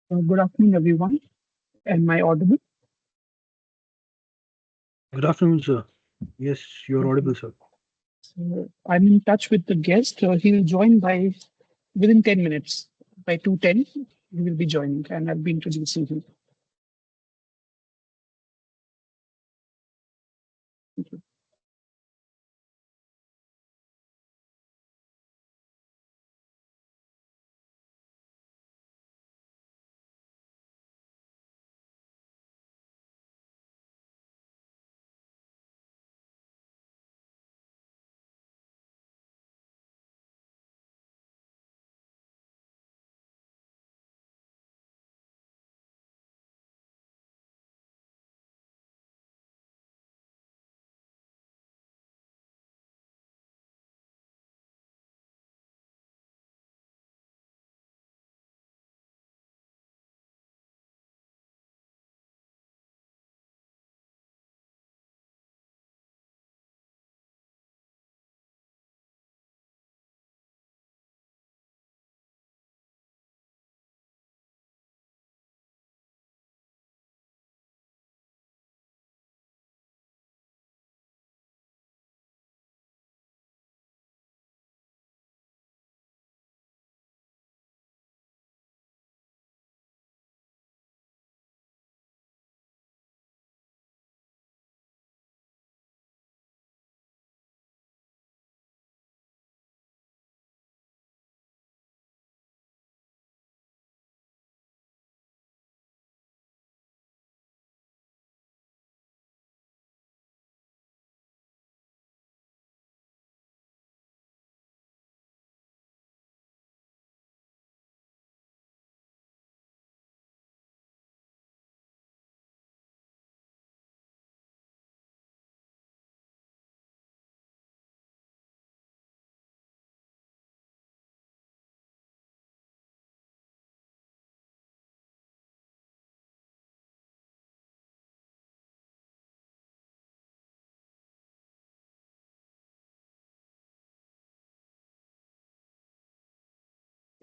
Good afternoon, everyone. Am I audible? Good afternoon, sir. Yes, you're Okay. audible, sir. So I'm in touch with the guest. He'll join by within 10 minutes. By 2:10, he will be joining, and I'll be introducing him. Thank you.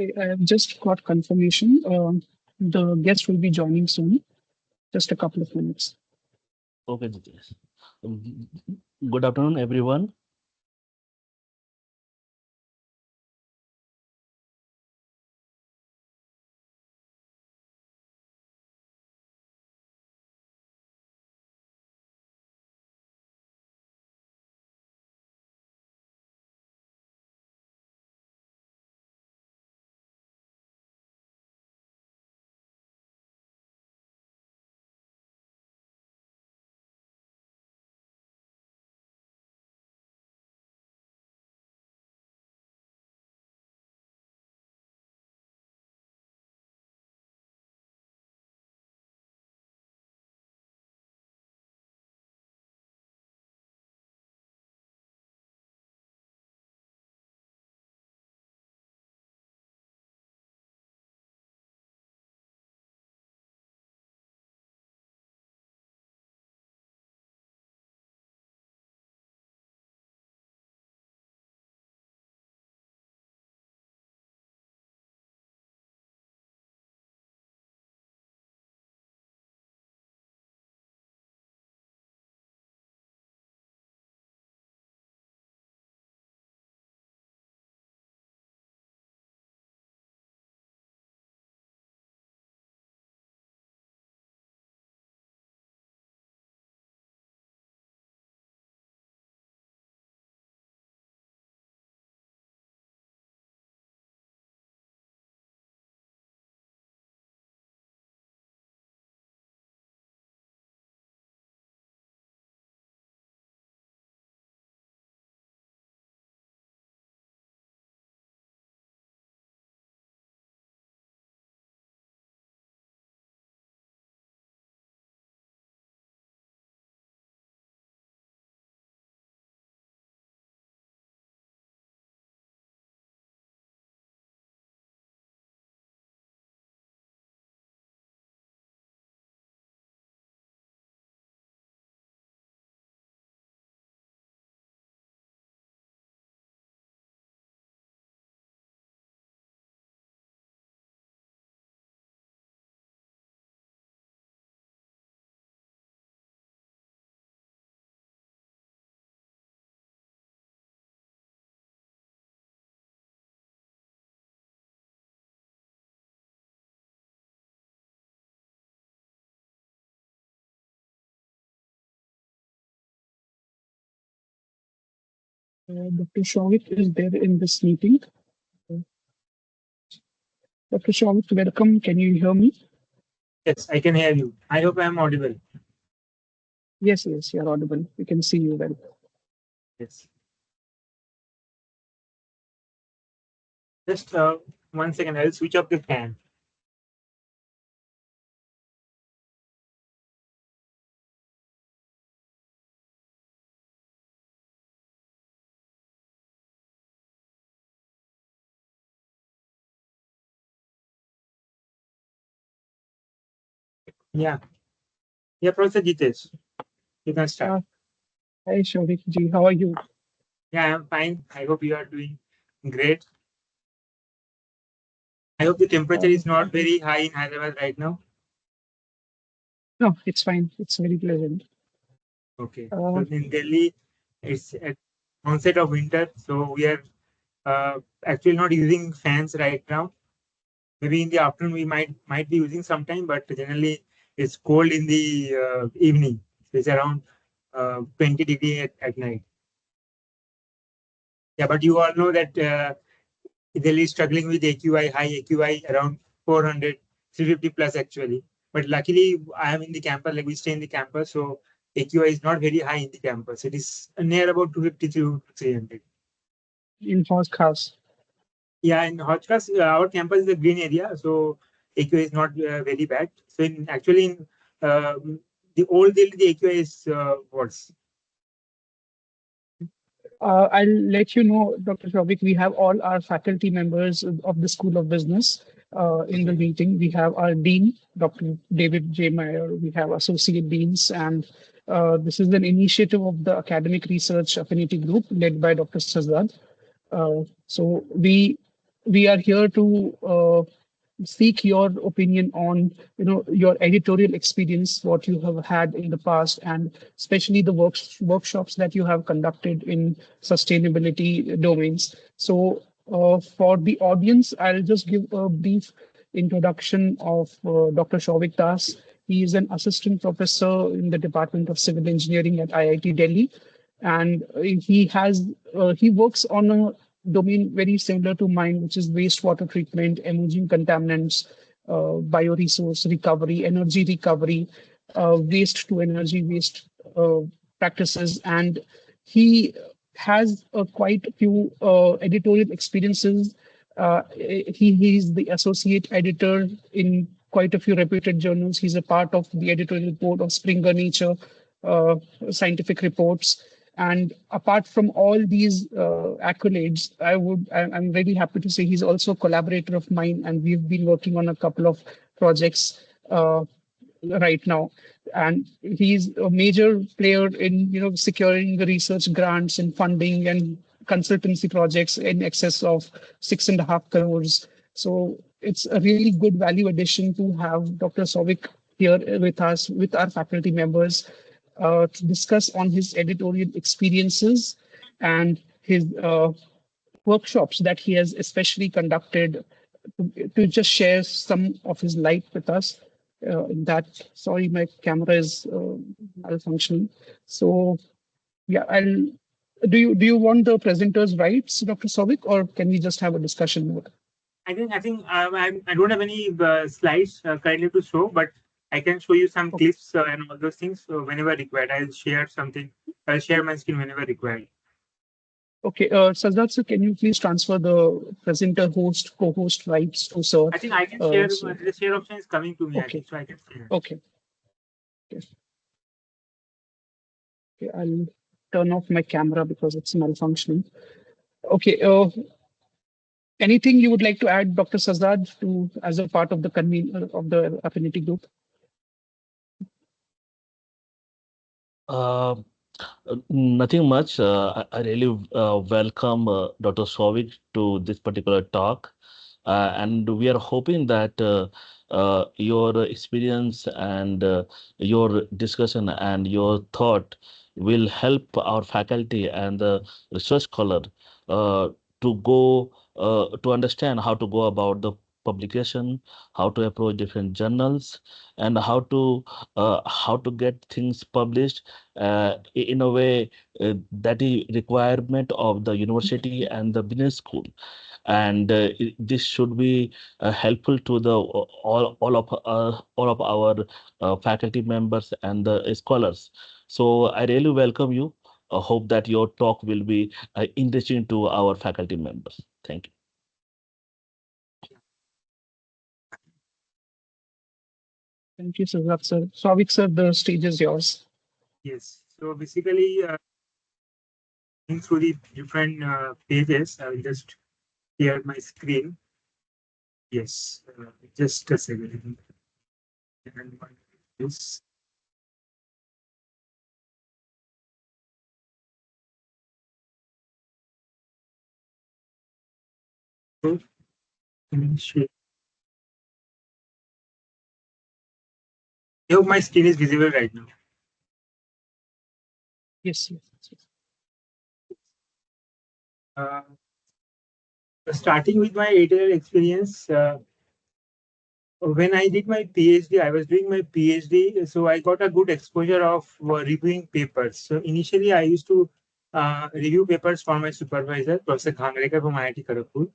Okay, I have just got confirmation. The guest will be joining soon. Just a couple of minutes. Okay, Nitesh. Good afternoon, everyone. Dr. Shovik is there in this meeting. Uh, Dr. Shovik, welcome. Can you hear me? Yes, I can hear you. I hope I am audible. Yes, yes, you're audible. We can see you well. Yes. Just 1 second. I'll switch off the fan. Yeah. Yeah, Professor Jitesh. You can start. Uh, Hi, Shovik ji. How are you? Yeah, I am fine. I hope you are doing great. I hope the temperature Uh, is not very high in Hyderabad right now. no, it's fine. It's very pleasant. Okay. So Uh, in Delhi, it's at onset of winter, so we are actually not using fans right now. Maybe in the afternoon we might be using sometime, but generally it's cold in the evening. So it's around 20 degree at night. Yeah, but you all know that Delhi is struggling with AQI, high AQI around 400, 350 plus actually. But luckily, I am in the campus, like we stay in the campus, so AQI is not very high in the campus. It is near about 250 to 300. in Horse House. Yeah, in Hotchkiss, our campus is a green area, so AQI is not very bad. So in actually in the old Delhi, the AQI is worse. I'll let you know, Dr. Shovik, we have all our faculty members of the School of Business in the Okay. meeting. We have our Dean, Dr. David J. Meyer. We have Associate Deans, and this is an initiative of the Academic Research Affinity Group led by Dr. Sajad. So we are here to seek your opinion on your editorial experience, what you have had in the past, and especially the workshops that you have conducted in sustainability domains. So for the audience, I'll just give a brief introduction of Dr. Shovik Das. He is an assistant professor in the Department of Civil Engineering at IIT Delhi, and he works on a domain very similar to mine, which is wastewater treatment, emerging contaminants, bioresource recovery, energy recovery, waste to energy waste practices, and he has quite a few editorial experiences. He's the associate editor in quite a few reputed journals. He's a part of the editorial board of Springer Nature uh, scientific reports. And apart from all these accolades, I'm really happy to say he's also a collaborator of mine, and we've been working on a couple of projects right now. And he's a major player in securing the research grants and funding and consultancy projects in excess of 6.5 crores. So it's a really good value addition to have Dr. Sovik here with us, with our faculty members, to discuss on his editorial experiences and his workshops that he has especially conducted, to just share some of his light with us. That Sorry, my camera is malfunctioning. So yeah, I'll. Do you want the presenter's rights, Dr. Sovik, or can we just have a discussion mode? I don't have any slides currently to show, but I can show you some Okay. clips and all those things. So whenever required, I'll share something. I'll share my screen whenever required. Okay, Sajjad sir, can you please transfer the presenter host co-host rights to sir? I think I can share. So The share option is coming to me. I okay, think so. I can share. okay, okay, okay. I'll turn off my camera because it's malfunctioning. Okay. Anything you would like to add, Dr. Sajjad, to as a part of the convener of the affinity group? Uh, Nothing much. I really welcome Dr. Sovik to this particular talk. And we are hoping that your experience and your discussion and your thought will help our faculty and the research scholar uh, to understand how to go about the publication, how to approach different journals, and how to get things published in a way that is requirement of the university and the business school. And this should be helpful to the all of our faculty members and the scholars. So I really welcome you. I hope that your talk will be enriching to our faculty members. Thank you. Thank you, Sovik sir. Sovik sir, the stage is yours. Yes. So basically, going through the different pages, I will just share my screen. Yes. Just a second. And this. So, I hope my screen is visible right now. Yes, yes, yes. Uh, Starting with my editorial experience, when I did my PhD, I was doing my PhD, so I got a good exposure of reviewing papers. So initially, I used to review papers for my supervisor, Professor Khangrekar from IIT Kharagpur.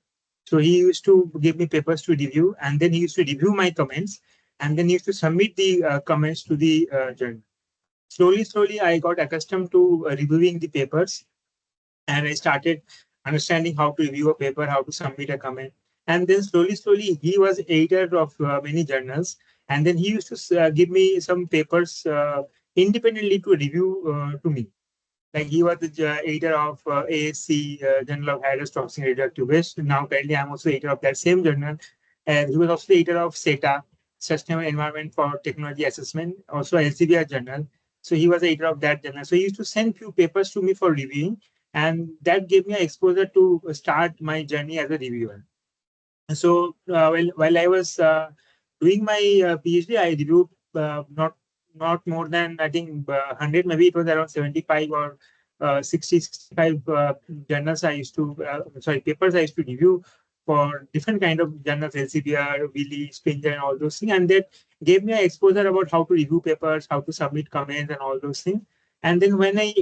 So he used to give me papers to review, and then he used to review my comments, and then he used to submit the comments to the journal. Slowly, I got accustomed to reviewing the papers, and I started understanding how to review a paper, how to submit a comment. And then slowly, he was editor of many journals. And then he used to give me some papers independently to review to me. Like he was the editor of ASC, Journal of Hazardous Toxic and Radioactive Waste. Now, currently, I'm also editor of that same journal. And he was also the editor of SETA, Sustainable Environment for Technology Assessment, also LCBR journal. So he was the editor of that journal. So he used to send few papers to me for reviewing, and that gave me exposure to start my journey as a reviewer. So while I was doing my PhD, I reviewed not more than I think 100, maybe it was around 75 or 60, 65 journals I used to, sorry, papers I used to review for different kind of journals, LCBR, Wiley, Springer, and all those things. And that gave me an exposure about how to review papers, how to submit comments, and all those things. And then when I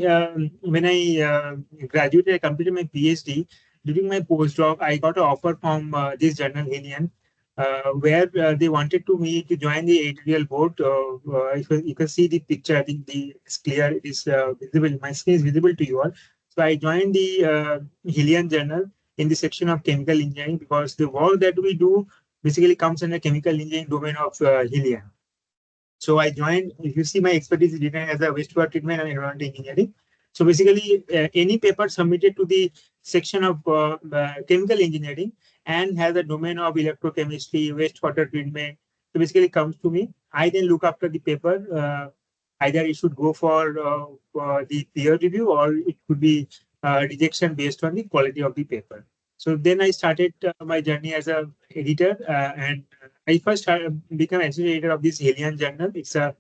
graduated, I completed my PhD. During my postdoc, I got an offer from this journal, Helian, where they wanted to me to join the editorial board. If you can see the picture, I think it's clear, it is visible. My screen is visible to you all. So I joined the Helian journal in the section of chemical engineering because the work that we do basically comes in the chemical engineering domain of Helian. So I joined, if you see my expertise is written as a wastewater treatment and environmental engineering. So basically, any paper submitted to the section of chemical engineering and has a domain of electrochemistry, wastewater treatment, so basically comes to me. I then look after the paper. Either it should go for the peer review or it could be rejection based on the quality of the paper. So then I started my journey as a editor, and I first became associate editor of this Alien journal. It's a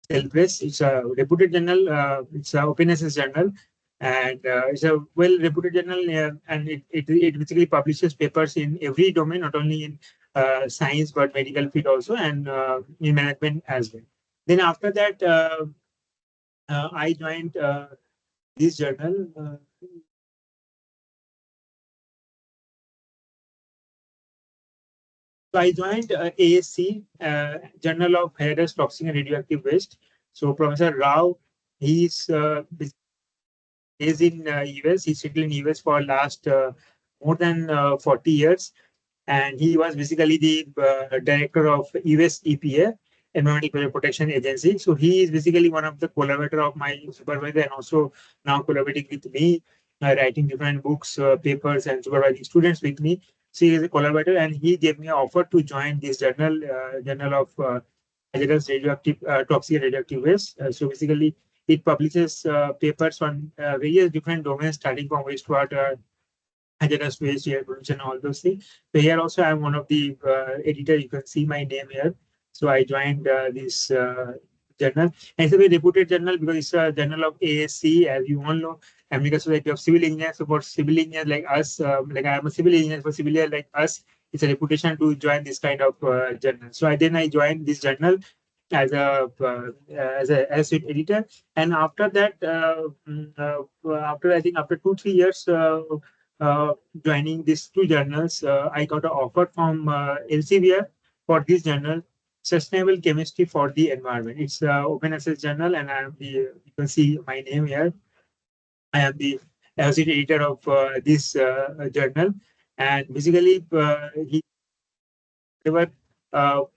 self-press. It's a reputed journal. It's a open access journal, and it's a well-reputed journal. And it basically publishes papers in every domain, not only in science but medical field also, and in management as well. Then after that, I joined this journal. So I joined ASC, Journal of Hazardous Toxic and Radioactive Waste. So Professor Rao, he's based in US. He's settled in US for last more than 40 years, and he was basically the director of US EPA, Environmental Protection Agency. So he is basically one of the collaborator of my supervisor, and also now collaborating with me, writing different books, papers, and supervising students with me. So he is a collaborator, and he gave me an offer to join this journal, Journal of Hazardous Radioactive Toxic Radioactive Waste. So basically, it publishes papers on various different domains, starting from wastewater, hazardous waste, air pollution, all those things. So here also I'm one of the editor. You can see my name here. So I joined this journal. And it's a very reputed journal because it's a journal of ASC, as you all know, American Society of Civil Engineers. So for civil engineers like us, like I am a civil engineer, for civil engineers like us, it's a reputation to join this kind of journal. So I joined this journal as as an editor, and after that, after I think after 2 3 years uh, joining these two journals, I got an offer from Elsevier for this journal, Sustainable Chemistry for the Environment. It's open access journal, and I am the you can see my name here. I am the associate editor of this journal, and basically he whatever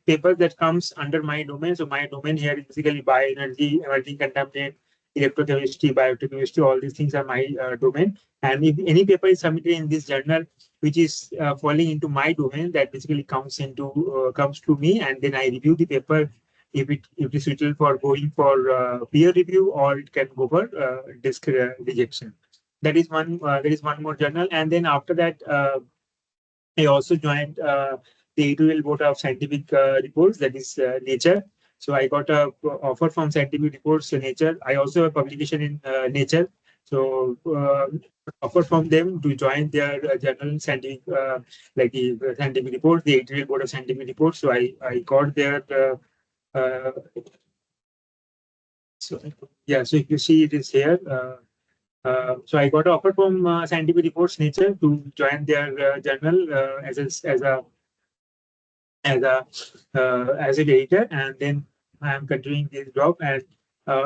paper that comes under my domain. So my domain here is basically bioenergy, emerging contaminant, electrochemistry, biochemistry. All these things are my domain. And if any paper is submitted in this journal which is falling into my domain, that basically comes to me, and then I review the paper if it is suitable for going for peer review, or it can go for rejection. That is one. There is one more journal, and then after that. I also joined the editorial board of scientific reports, that is Nature. So I got a offer from scientific reports Nature. I also have a publication in Nature. So offer from them to join their journal scientific, like the scientific reports, the editorial board of scientific reports. So I got their so yeah. So if you see it is here. So I got an offer from Scientific Reports Nature to join their journal as an editor, and then I am continuing this job. And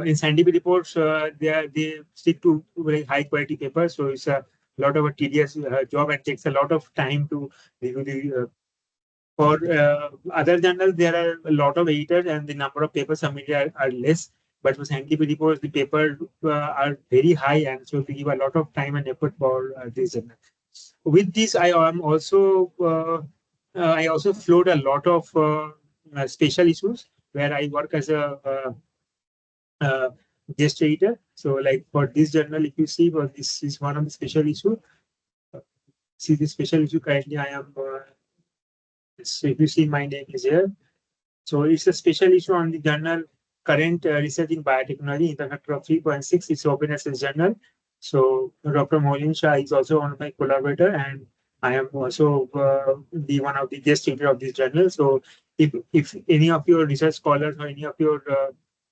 in Scientific Reports, they stick to very high quality papers, so it's a lot of a tedious job and takes a lot of time to review the. For other journals, there are a lot of editors and the number of papers submitted are less. But for scientific reports, the papers are very high, and so we give a lot of time and effort for this journal. With this, I also float a lot of special issues where I work as a guest editor. So, like for this journal, if you see, well, this is one of the special issue. See the special issue currently I am. So if you see, my name is here. So it's a special issue on the journal Current Research in Biotechnology in the factor of 3.6. It's open access journal. So Dr. Molin Shah is also one of my collaborator, and I am also the one of the guest editor of this journal. So if any of your research scholars or any of your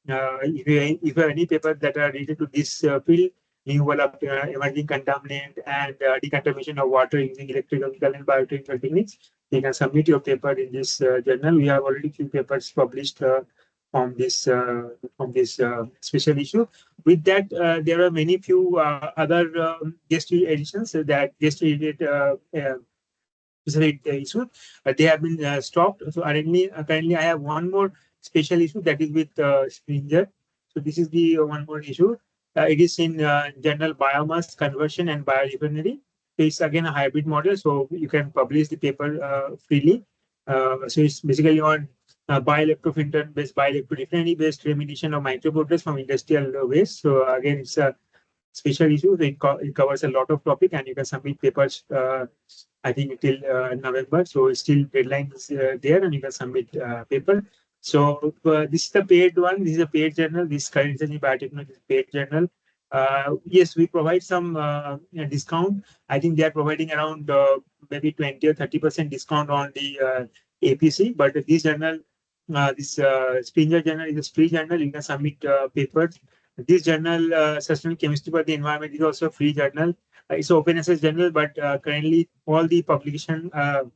if you have any papers that are related to this field, removal of emerging contaminant and decontamination of water using electrochemical and biotechnical techniques, you can submit your paper in this journal. We have already few papers published from this special issue. With that, there are many few other guest editions that guest edited specific issue. They have been stopped. So currently, I have one more special issue that is with Springer. So this is the one more issue. It is in general biomass conversion and biorefinery. So it's again a hybrid model, so you can publish the paper freely. So it's basically on bioelectrorefinery based remediation of micropollutants from industrial waste. So again, it's a special issue. So it covers a lot of topic, and you can submit papers. I think till November. So still deadline is there, and you can submit paper. So this is the paid one. This is a paid journal. This current research in biotechnology is paid journal. Yes, we provide some discount. I think they are providing around maybe 20 or 30% discount on the APC. But this journal, this Springer journal is a free journal. You can submit papers. This journal, Sustainable Chemistry for the Environment, is also a free journal. It's open access journal, but currently all the publication are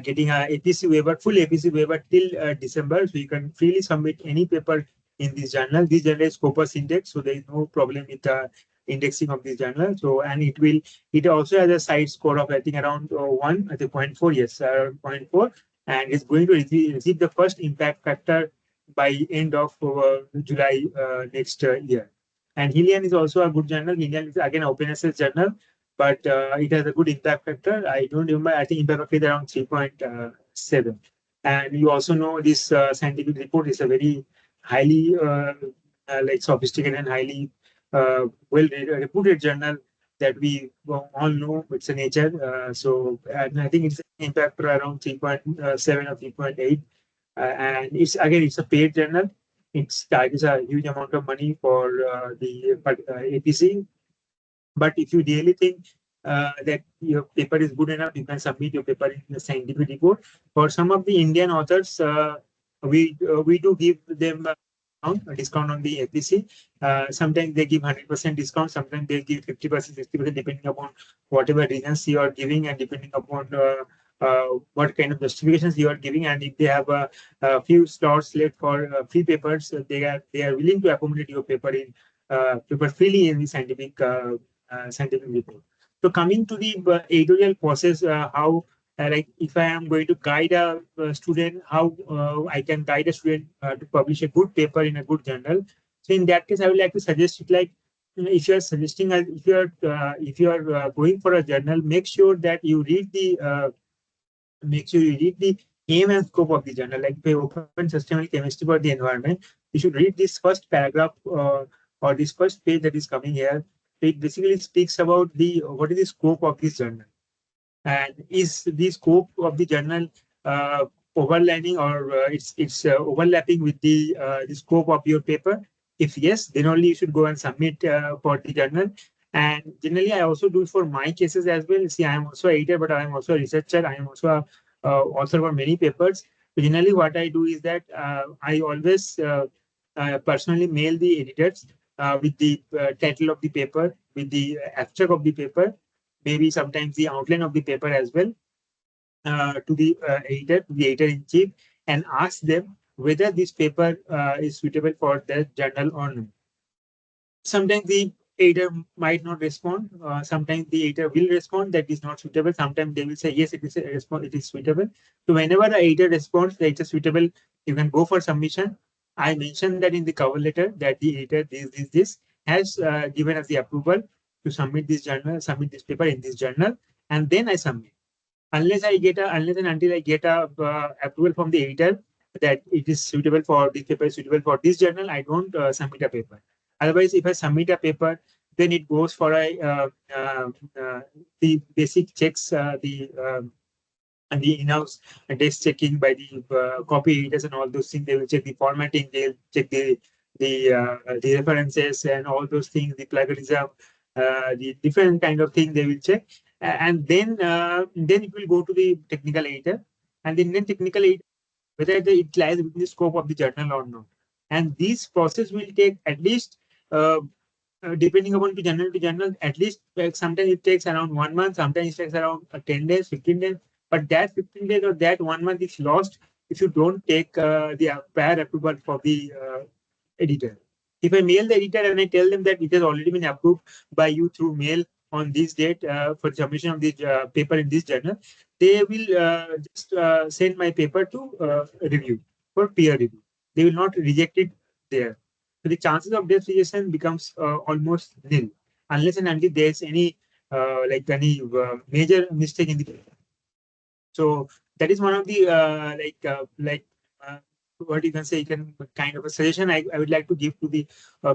getting a APC waiver, full APC waiver till December. So you can freely submit any paper in this journal. This journal is Scopus index, so there is no problem with the indexing of this journal. So, and it also has a side score of I think around 1 at the 0.4, yes, 0.4, and it's going to receive the first impact factor by end of July next year. And Helian is also a good journal. Helian is again open access journal, but it has a good impact factor. I don't remember. I think impact factor is around 3.7. And you also know this scientific report is a very highly like sophisticated and highly well reputed journal that we all know. It's a Nature. So and I think it's an impact factor around 3.7 or 3.8. And it's a paid journal. It charges a huge amount of money for the APC. But if you really think that your paper is good enough, you can submit your paper in the scientific report. For some of the Indian authors, we do give them a discount on the FPC. Sometimes they give 100% discount, sometimes they give 50%, 60%, depending upon whatever reasons you are giving and depending upon what kind of justifications you are giving. And if they have a few slots left for free papers, they are willing to accommodate your paper in paper freely in the scientific report. So coming to the editorial process, how like if I am going to guide a student, how I can guide a student to publish a good paper in a good journal. So in that case, I would like to suggest it like if you are suggesting if you are going for a journal, make sure you read the aim and scope of the journal. Like if you open sustainable chemistry for the environment, you should read this first paragraph or this first page that is coming here. It basically speaks about the what is the scope of this journal, and is the scope of the journal overlapping or it's overlapping with the scope of your paper. If yes, then only you should go and submit for the journal. And generally, I also do for my cases as well. See, I am also an editor, but I am also a researcher. I am also a author for many papers. So generally, what I do is that I always personally mail the editors with the title of the paper, with the abstract of the paper, maybe sometimes the outline of the paper as well, to the editor in chief, and ask them whether this paper is suitable for their journal or not. Sometimes the editor might not respond. Sometimes the editor will respond that is not suitable. Sometimes they will say yes, it is a response, it is suitable. So whenever the editor responds that it is suitable, you can go for submission. I mentioned that in the cover letter that the editor this has given us the approval to submit this journal, submit this paper in this journal, and then I submit. Unless and until I get a approval from the editor that it is suitable for this paper, is suitable for this journal, I don't submit a paper. Otherwise, if I submit a paper, then it goes for the basic checks, and the in-house desk checking by the copy editors and all those things. They will check the formatting, they'll check the references and all those things, the plagiarism, the different kind of thing they will check, and then it will go to the technical editor, and then technical editor whether it lies within the scope of the journal or not. And this process will take at least uh, depending upon to journal, at least sometimes it takes around 1 month, sometimes it takes around 10 days, 15 days. But that 15 days or that 1 month is lost if you don't take the prior approval for the editor. If I mail the editor and I tell them that it has already been approved by you through mail on this date for submission of this paper in this journal, they will just send my paper to review for peer review. They will not reject it there. So the chances of death rejection becomes almost nil, unless and until there's any any major mistake in the paper. So that is one of the uh, what you can say, you can kind of a suggestion I would like to give to the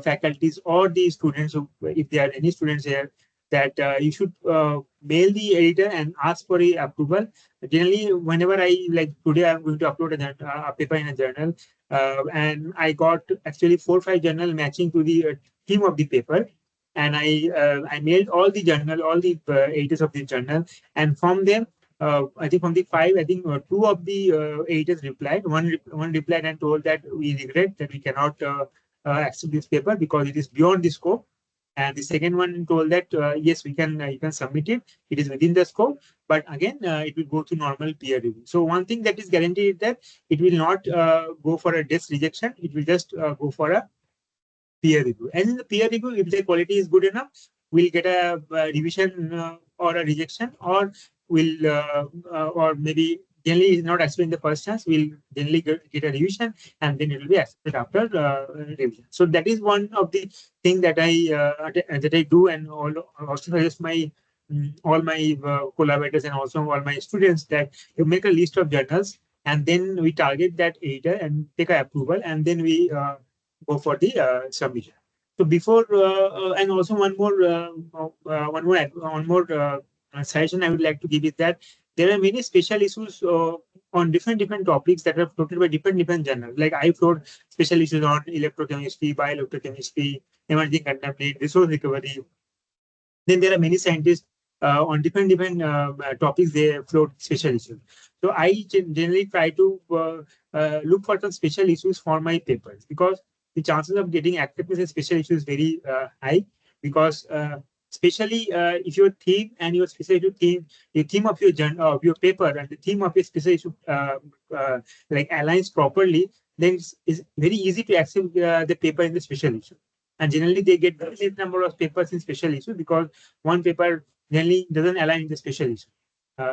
faculties or the students, who, if there are any students here, that you should mail the editor and ask for a approval. Generally, whenever I like today, I'm going to upload a paper in a journal, and I got actually 4 or 5 journal matching to the theme of the paper, and I mailed all the journal, all the editors of the journal, and from them I think from the 5, I think 2 of the editors replied. One replied and told that we regret that we cannot accept this paper because it is beyond the scope. And the second one told that yes, we can you can submit it. It is within the scope, but again it will go to normal peer review. So one thing that is guaranteed is that it will not go for a desk rejection. It will just go for a peer review. And in the peer review, if the quality is good enough, we'll get a revision or a rejection, or maybe generally is not accepted in the first chance. We'll generally get a revision, and then it will be accepted after revision. So that is one of the things that I do, and also suggest my all my collaborators and also all my students that you make a list of journals, and then we target that editor and take a approval, and then we go for the submission. So before and also one more suggestion I would like to give is that there are many special issues on different topics that are floated by different journals. Like I float special issues on electrochemistry, bioelectrochemistry, emerging contaminant, resource recovery. Then there are many scientists on different topics they float special issues. So I generally try to look for some special issues for my papers, because the chances of getting acceptance in special issues is very high, because especially if your theme and your special issue theme, the theme of your of your paper and the theme of your special issue like aligns properly, then it's very easy to accept the paper in the special issue. And generally they get the same number of papers in special issue, because one paper generally doesn't align in the special issue.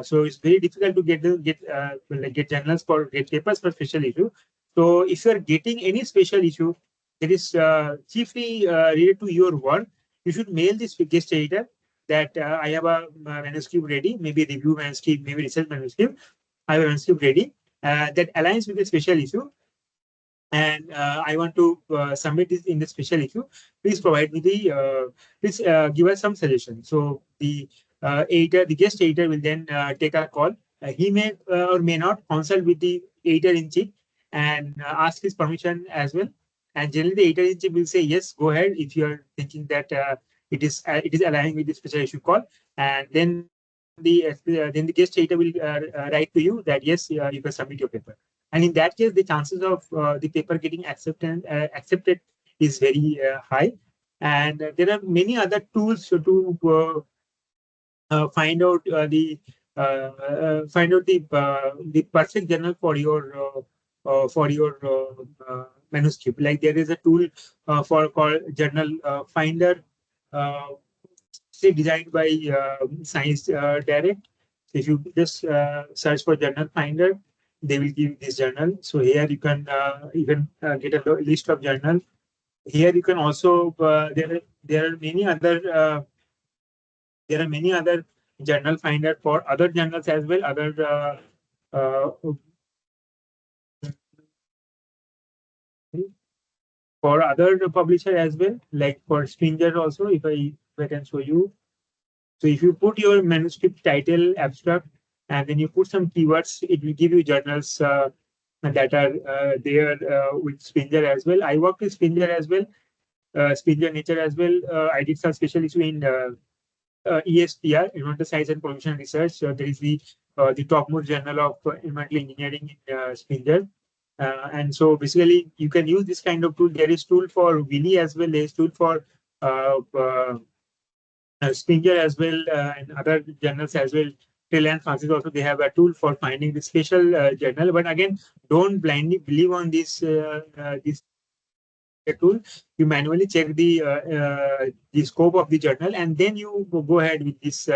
So it's very difficult to get journals for get papers for special issue. So if you are getting any special issue that is chiefly related to your work, you should mail this guest editor that I have a manuscript ready, maybe review manuscript, maybe research manuscript. I have a manuscript ready that aligns with the special issue, and I want to submit this in the special issue. Please provide me the please give us some suggestion. So the guest editor will then take a call. He may or may not consult with the editor in chief and ask his permission as well. And generally, the editor in chief will say yes, go ahead if you are thinking that it is aligning with the special issue call. And then the guest editor will write to you that yes, you can submit your paper. And in that case, the chances of the paper getting accepted is very high. And there are many other tools to find out the perfect journal for your manuscript. Like there is a tool for called Journal Finder, uh, say designed by Science Direct. If you just search for Journal Finder, they will give this journal. So here you can get a list of journals. Here you can also there are many other journal finder for other journals as well, other uh, for other publisher as well, like for Springer also. If I can show you. So if you put your manuscript title, abstract, and then you put some keywords, it will give you journals that are there with Springer as well. I worked with Springer as well, Springer Nature as well. I did some special issue in ESPR, Environmental Science and Pollution Research. There is the topmost journal of environmental engineering in Springer. And so basically, you can use this kind of tool. There is tool for Willy as well. There is tool for Springer as well, and other journals as well. Till and Francis also, they have a tool for finding the special journal. But again, don't blindly believe on this tool. You manually check the scope of the journal, and then you go ahead with this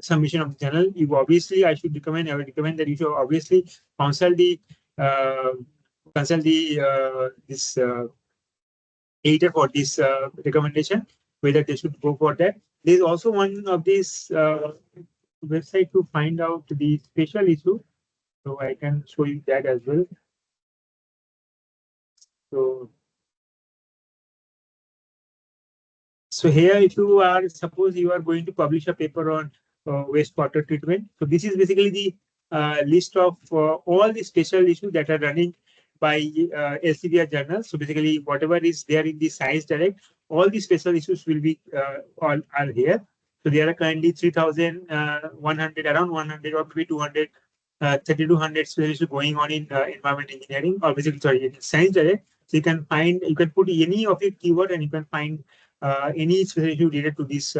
submission of the journal. You obviously, I would recommend that you should obviously consult the uh, this editor for this recommendation, whether they should go for that. There is also one of these website to find out the special issue, so I can show you that as well. So, here, if you are, suppose you are going to publish a paper on wastewater treatment. So this is basically the list of all the special issues that are running by LCBR journals. So basically, whatever is there in the Science Direct, all the special issues will be all are here. So there are currently 3,100, around 100 or maybe 200, 3,200 special issues going on in environment engineering, or basically sorry, in Science Direct. So you can put any of your keyword and you can find any special issue related to this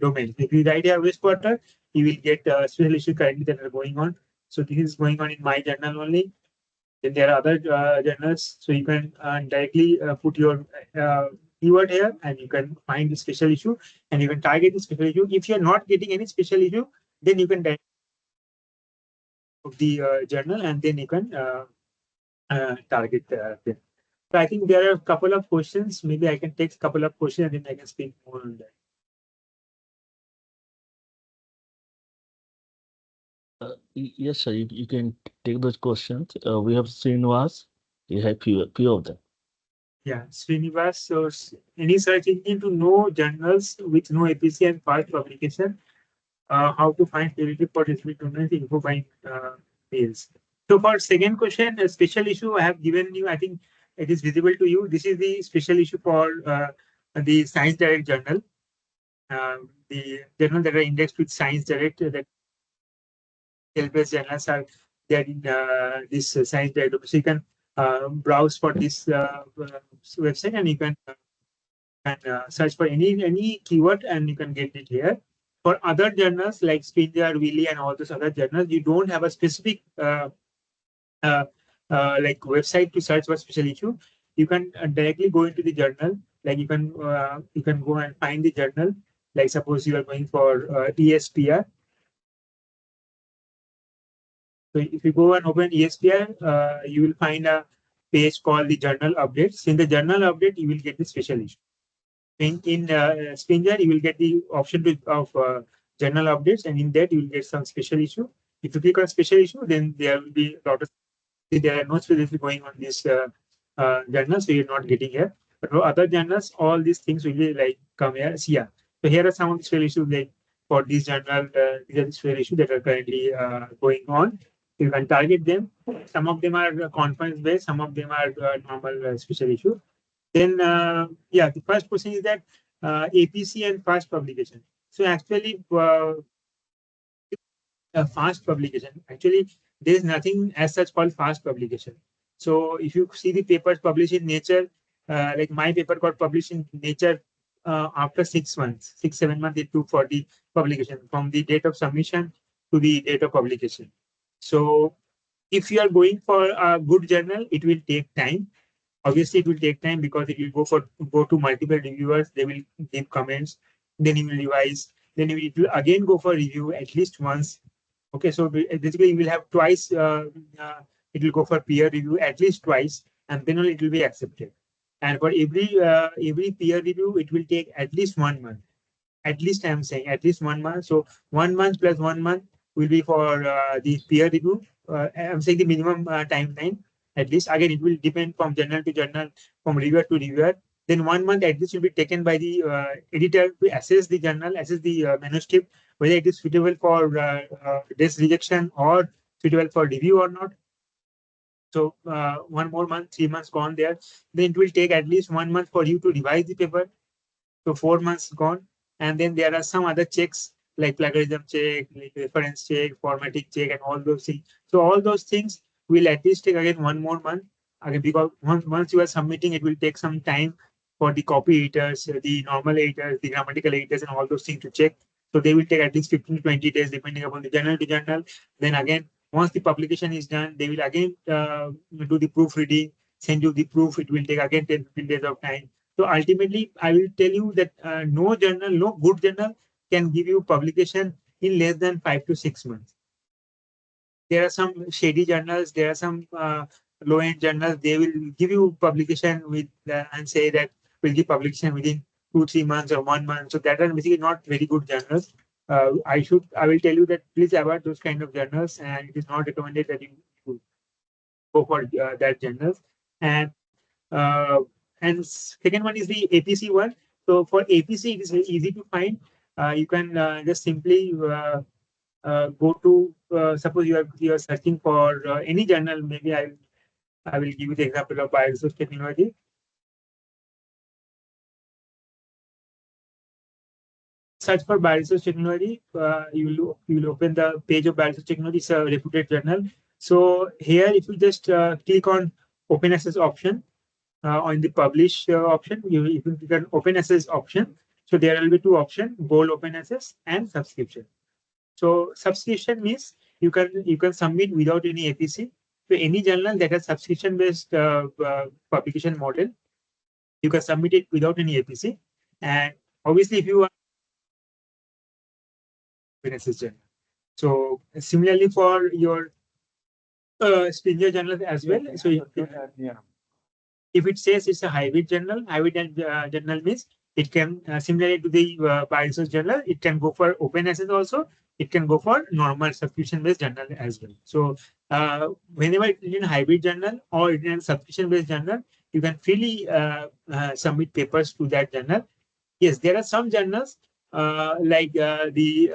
domain. If you write here wastewater, you will get special issue currently that are going on. So this is going on in my journal only. Then there are other journals, so you can directly put your keyword here, and you can find the special issue, and you can target the special issue. If you are not getting any special issue, then you can of the journal, and then you can target them. So I think there are a couple of questions. Maybe I can take a couple of questions and then I can speak more on that. Yes, sir. You can take those questions. We have Srinivas. We have few of them. Yeah, Srinivas. So any search engine to know journals with no APC and fast publication, how to find priority for district journals info by mails. So for second question, a special issue I have given you, I think it is visible to you. This is the special issue for the Science Direct journal. the journals that are indexed with Science Direct, that based journals are there in this Science Direct. So you can browse for this website, and you can search for any keyword, and you can get it here. For other journals like Springer, Willy, and all those other journals, you don't have a specific uh, like website to search for special issue. You can directly go into the journal. Like you can go and find the journal. Like suppose you are going for ESPR. So if you go and open ESPR, you will find a page called the journal updates. In the journal update, you will get the special issue. In Springer, you will get the option of journal updates, and in that you will get some special issue. If you click on special issue, then there will be a lot of, there are no specifically going on this journal, so you're not getting here. But for other journals, all these things will be like come here. See, yeah. So here are some of the special issues like for this journal. These are the special issues that are currently going on. You can target them. Some of them are conference based. Some of them are normal special issues. Then, yeah, the first question is that APC and fast publication. So actually, fast publication. Actually, there is nothing as such called fast publication. So if you see the papers published in Nature, like my paper got published in Nature after 6 months, 7 months it took for the publication from the date of submission to the date of publication. So if you are going for a good journal, it will take time. Obviously, it will take time because it will go to multiple reviewers. They will give comments, then you will revise, then it will again go for review at least once. Okay, so basically you will have twice. It will go for peer review at least twice, and then only it will be accepted. And for every peer review, it will take at least 1 month. At least I'm saying at least 1 month. So 1 month plus 1 month will be for the peer review. I'm saying the minimum timeline. At least again, it will depend from journal to journal, from reviewer to reviewer. Then 1 month at least will be taken by the editor to assess the journal, assess the manuscript, whether it is suitable for this rejection or suitable for review or not. So one more month, 3 months gone there. Then it will take at least 1 month for you to revise the paper. So 4 months gone. And then there are some other checks like plagiarism check, like reference check, formatting check, and all those things. So all those things will at least take again 1 more month. Again, because once you are submitting, it will take some time for the copy editors, the normal editors, the grammatical editors, and all those things to check. So they will take at least 15 to 20 days, depending upon the journal to journal. Then again, once the publication is done, they will again do the proofreading, send you the proof. It will take again 10, 15 days of time. So ultimately, I will tell you that no journal, no good journal can give you publication in less than 5 to 6 months. There are some shady journals, there are some low-end journals, they will give you publication with and say that we'll give publication within 2, 3 months or 1 month. So that are basically not very good journals. I will tell you that please avoid those kind of journals, and it is not recommended that you go for that journals. And second one is the APC one. So for APC, it is very easy to find. You can just simply go to suppose you are searching for any journal. Maybe I will give you the example of bioresource technology. Search for bioresource technology. You will open the page of bioresource technology. It's a reputed journal. So here, if you just click on open access option, on the publish option, you can click on open access option. So there will be two options: gold open access and subscription. So subscription means you can submit without any APC. So any journal that has subscription based publication model, you can submit it without any APC. And obviously, if you are open access journal. So similarly for your Springer journal as well. So if it says it's a hybrid journal, journal means it can similarly to the bioresource journal, it can go for open access also. It can go for normal subscription-based journal as well. So whenever it is in a hybrid journal or in a subscription-based journal, you can freely submit papers to that journal. Yes, there are some journals like the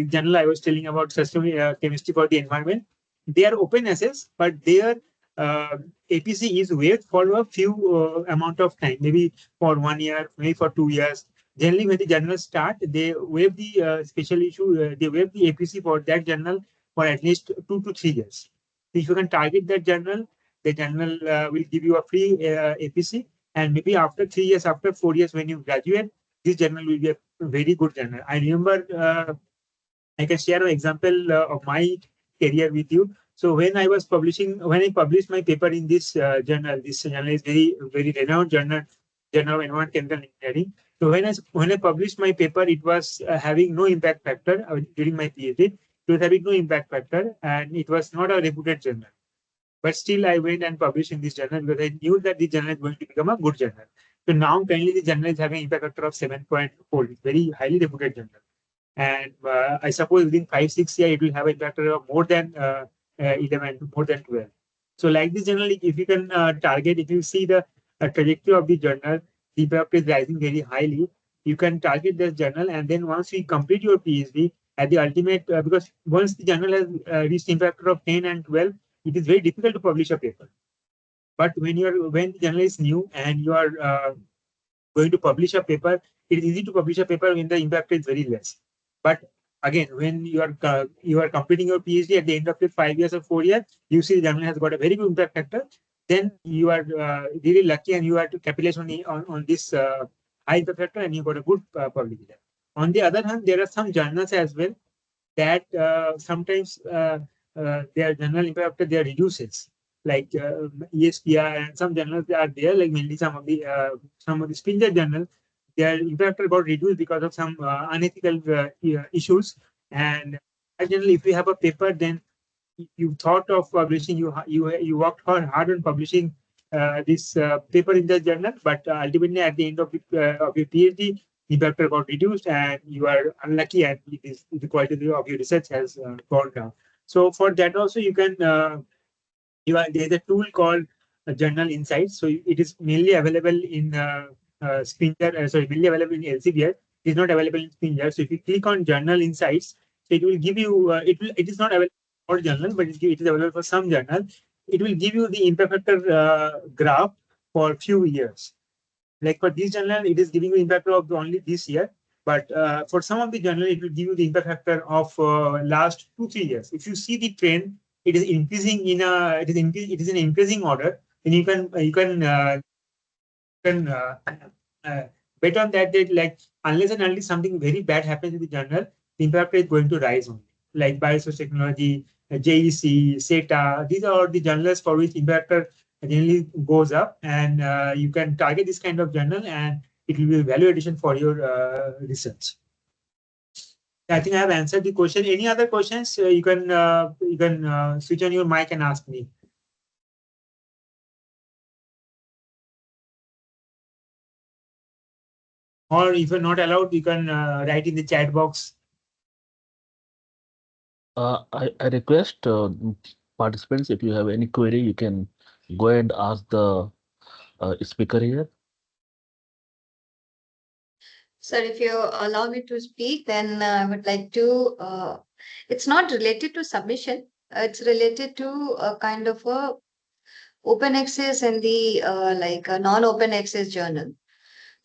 journal I was telling about sustainable chemistry for the environment. They are open access, but their APC is waived for a few amount of time, maybe for 1 year, maybe for 2 years. generally when the journals start, they waive the special issue, they waive the APC for that journal for at least 2 to 3 years. If you can target that journal, the journal will give you a free APC, and maybe after 3 years, after 4 years, when you graduate, this journal will be a very good journal. I remember I can share an example of my career with you. So when I was publishing, when I published my paper in this journal is very renowned journal of Environment Chemical Engineering. So when I published my paper, it was having no impact factor during my PhD. It was having no impact factor, and it was not a reputed journal. But still, I went and published in this journal because I knew that the journal is going to become a good journal. So now, currently, the journal is having impact factor of 7.4. It's very highly reputed journal. And I suppose within 5 6 years it will have a impact of more than 11, more than 12. So like this journal, if you can target, if you see the trajectory of the journal, the impact is rising very highly. You can target this journal, and then once you complete your PhD at the ultimate, because once the journal has reached impact of 10 and 12, it is very difficult to publish a paper. But when the journal is new and you are going to publish a paper, it is easy to publish a paper when the impact is very less. But again, when you are completing your PhD at the end of your 5 years or 4 years, you see the journal has got a very good impact factor. Then you are really lucky, and you have to capitalize on this high impact factor, and you got a good publication. On the other hand, there are some journals as well that sometimes their journal impact factor they reduces, like ESPR and some journals are there, like mainly some of the Springer journals, their impact factor got reduced because of some unethical issues. And generally, if you have a paper, then you thought of publishing, you worked hard on publishing this paper in the journal, but ultimately at the end of your PhD, the paper got reduced, and you are unlucky, and the quality of your research has gone down. So for that also, you can there's a tool called Journal Insights. So it is mainly available in Springer, mainly available in Elsevier. It is not available in Springer. So if you click on Journal Insights, so it will give you, it is not available for journal, but it is available for some journal. It will give you the impact factor graph for few years. Like for this journal, it is giving you impact factor of only this year. But for some of the journal, it will give you the impact factor of last 2 3 years. If you see the trend, it is increasing it is an increasing order. Then you can bet on that, like unless and until something very bad happens in the journal, the impact is going to rise only. Like biosource technology, JEC, SETA, these are the journals for which impact generally goes up, and you can target this kind of journal, and it will be a value addition for your research. I think I have answered the question. Any other questions? You can switch on your mic and ask me. Or if you're not allowed, you can write in the chat box. I request participants, if you have any query, you can go ahead and ask the speaker here. Sir, if you allow me to speak, then I would like to, it's not related to submission. It's related to a kind of a open access and the like a non-open access journal.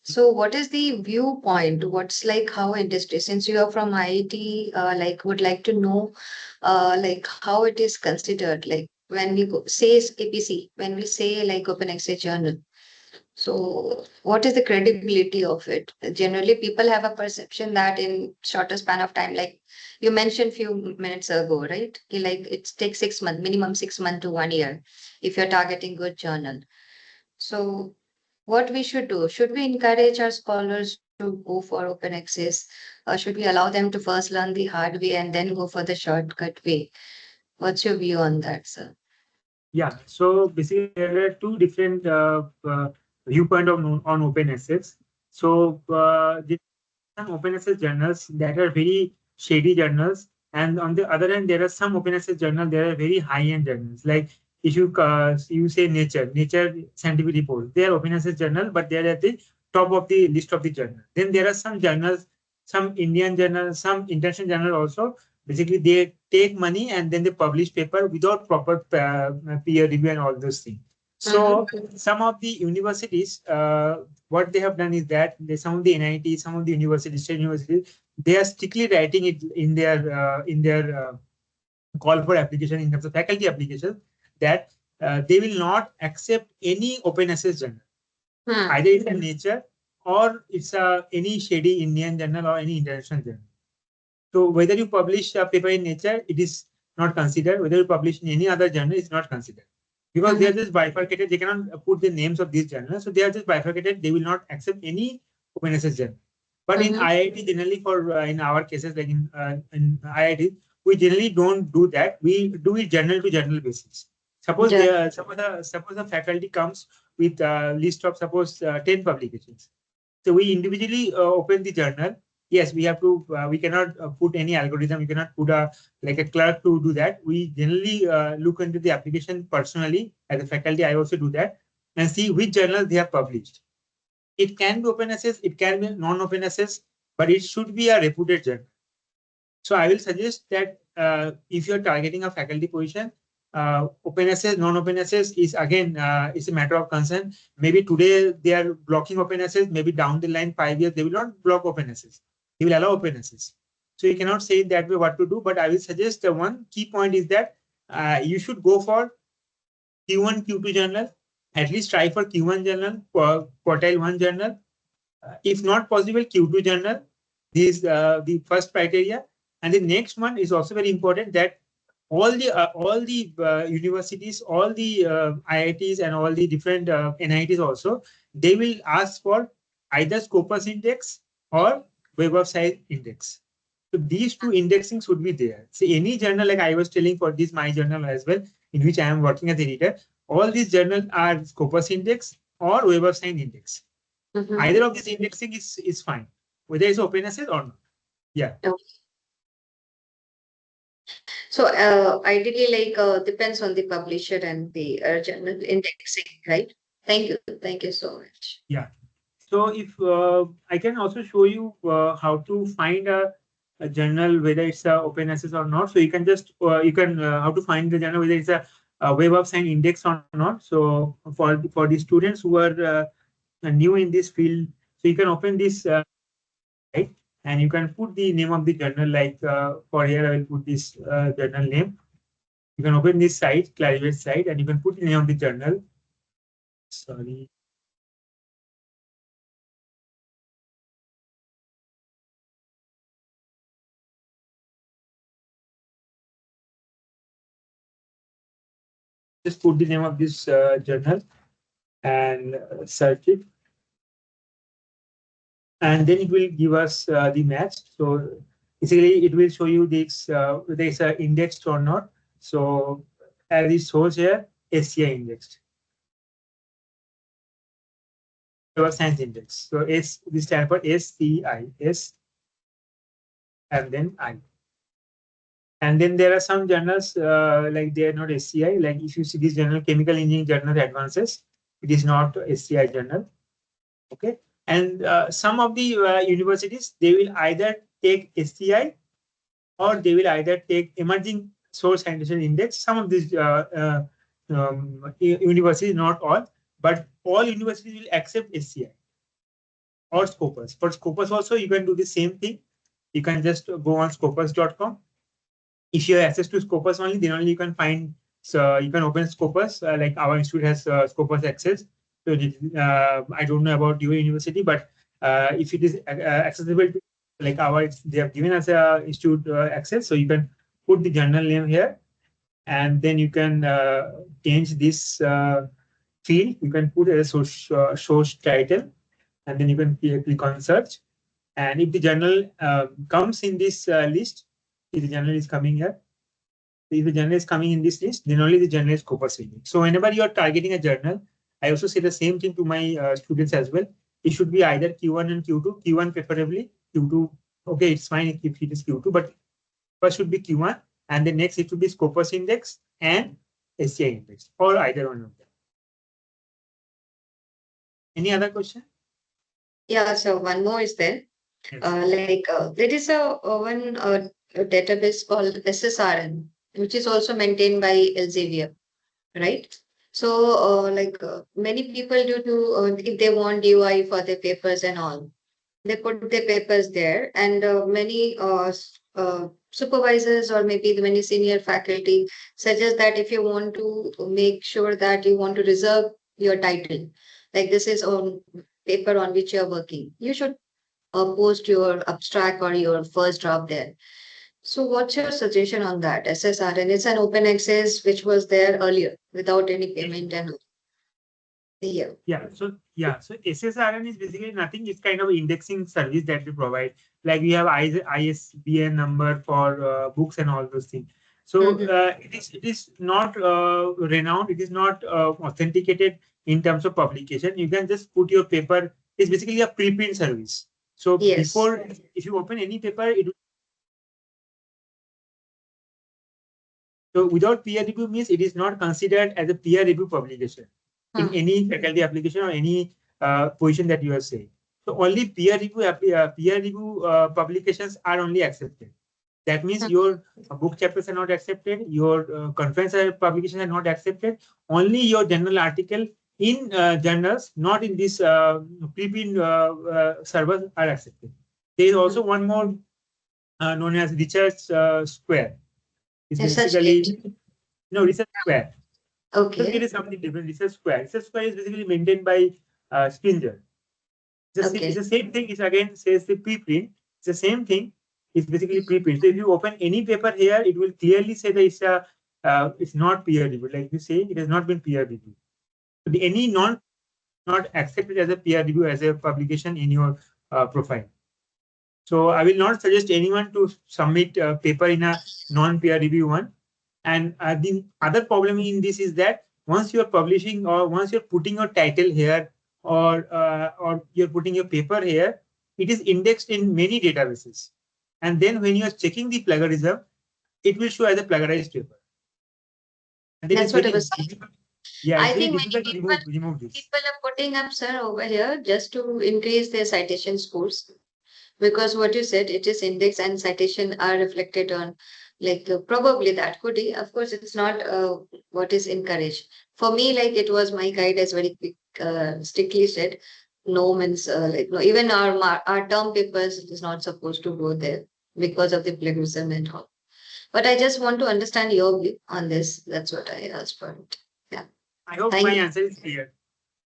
So what is the viewpoint? What's like how industry, since you are from IIT, like would like to know like how it is considered, like when we say APC, when we say like open access journal. So what is the credibility of it? Generally, people have a perception that in shorter span of time, like you mentioned few minutes ago, right? Like it takes 6 months, minimum 6 months to 1 year, if you're targeting good journal. So what we should do? Should we encourage our scholars to go for open access? Or should we allow them to first learn the hard way and then go for the shortcut way? What's your view on that, sir? Yeah, so basically there are two different viewpoint on open access. So there are some open access journals that are very shady journals, and on the other hand, there are some open access journals that are very high-end journals. Like if you say Nature scientific report, they are open access journal, but they are at the top of the list of the journal. Then there are some journals, some Indian journals, some international journal also. Basically, they take money and then they publish paper without proper peer review and all those things. So some of the universities, what they have done is that some of the NIT, some of the universities, state universities, they are strictly writing it in their call for application in terms of faculty application that they will not accept any open access journal. Either it's a nature or it's any shady Indian journal or any international journal. So whether you publish a paper in Nature, it is not considered. Whether you publish in any other journal, it's not considered. Because they are just bifurcated. They cannot put the names of these journals. So they are just bifurcated. They will not accept any open access journal. But in IIT, generally for in our cases, like in IIT, we generally don't do that. We do it journal to journal basis. Suppose suppose the faculty comes with a list of suppose 10 publications. So we individually open the journal. Yes, we have to. We cannot put any algorithm. We cannot put a like a clerk to do that. We generally look into the application personally as a faculty. I also do that and see which journal they have published. It can be open access. It can be non-open access, but it should be a reputed journal. So I will suggest that if you are targeting a faculty position, open access, non-open access is again is a matter of concern. Maybe today they are blocking open access. Maybe down the line 5 years they will not block open access. They will allow open access. So you cannot say that way what to do. But I will suggest the one key point is that you should go for Q1, Q2 journal. At least try for Q1 journal, quartile 1 journal. If not possible, Q2 journal. This is the first criteria. And the next one is also very important that all the universities, all the IITs and all the different NITs also, they will ask for either Scopus index or Web of Science index. So these two indexing should be there. See, any journal, like I was telling for this my journal as well, in which I am working as editor, all these journals are Scopus index or Web of Science index. Either of these indexing is fine, whether it's open access or not. Yeah. Okay. So ideally, like depends on the publisher and the journal indexing, right? Thank you so much. Yeah. So if I can also show you how to find a journal, whether it's open access or not. So you can just how to find the journal, whether it's a Web of Science index or not. So for the students who are new in this field, so you can open this right, and you can put the name of the journal. Like for here, I will put this journal name. You can open this site, Clarivate site, and you can put the name of the journal. Sorry. Just put the name of this journal and search it. And then it will give us the match. So basically, it will show you this whether it's indexed or not. So as it shows here, SCI indexed. Science index. So S, this stands for SCI, S, and then I. And then there are some journals like they are not SCI. Like if you see this journal, Chemical Engineering Journal Advances, it is not SCI journal. Okay. And some of the universities, they will either take SCI or they will either take Emerging Source Citation Index. Some of these universities, not all, but all universities will accept SCI or Scopus. For Scopus also, you can do the same thing. You can just go on scopus.com. If you have access to Scopus only, then only you can find. So you can open Scopus. Like our institute has Scopus access. So I don't know about your university, but if it is accessible to like they have given us a institute access, so you can put the journal name here, and then you can change this field. You can put a source title, and then you can click on search. And if the journal comes in this list, if the journal is coming here, if the journal is coming in this list, then only the journal is Scopus rated. So whenever you are targeting a journal, I also say the same thing to my students as well. It should be either Q1 and Q2. Q1 preferably, Q2. Okay, it's fine if it is Q2, but first should be Q1, and then next it should be Scopus index and SCI index, or either one of them. Any other question? Yeah. So one more is there. Yes. There is a database called SSRN, which is also maintained by Elsevier, right? So, many people due to if they want UI for their papers and all, they put their papers there, and many supervisors or maybe the many senior faculty suggest that if you want to make sure that you want to reserve your title, like this is on paper on which you're working, you should post your abstract or your first draft there. So what's your suggestion on that? SSRN, it's an open access which was there earlier without any payment and yeah. So SSRN is basically nothing. It's kind of indexing service that we provide. Like we have ISBN number for books and all those things. So it is not renowned. It is not authenticated in terms of publication. You can just put your paper. It's basically a preprint service. So Yes. before, if you open any paper, so without peer review means it is not considered as a peer review publication in any faculty application or any position that you are saying. So only peer review publications are only accepted. That means your book chapters are not accepted, your conference publications are not accepted. Only your journal article in journals, not in this preprint servers, are accepted. There is also one more known as Research Square. It's Research basically Gate. no Research Square. Research Gate Okay. is something different. Research Square. Research Square is basically maintained by Springer. It's Okay. the same thing. It again says the preprint. It's the same thing. It's basically preprint. So if you open any paper here, it will clearly say that it's not peer reviewed. Like you say, it has not been peer reviewed. So any not accepted as a peer review as a publication in your profile. So I will not suggest anyone to submit a paper in a non-peer review one. And the other problem in this is that once you're publishing or once you're putting your title here or you're putting your paper here, it is indexed in many databases. And then when you're checking the plagiarism, it will show as a plagiarized paper. And then That's it's what I very was saying. difficult. Yeah, I it's very think many difficult to remove this. people are putting up, sir, over here just to increase their citation scores. Because what you said, it is index and citation are reflected on probably that could be. Of course, it's not what is encouraged. For me, like it was my guide as very quick, strictly said, no means no. Even our term papers it is not supposed to go there because of the plagiarism and all. But I just want to understand your view on this. That's what I asked for. Yeah. I hope Thank my you. answer is clear.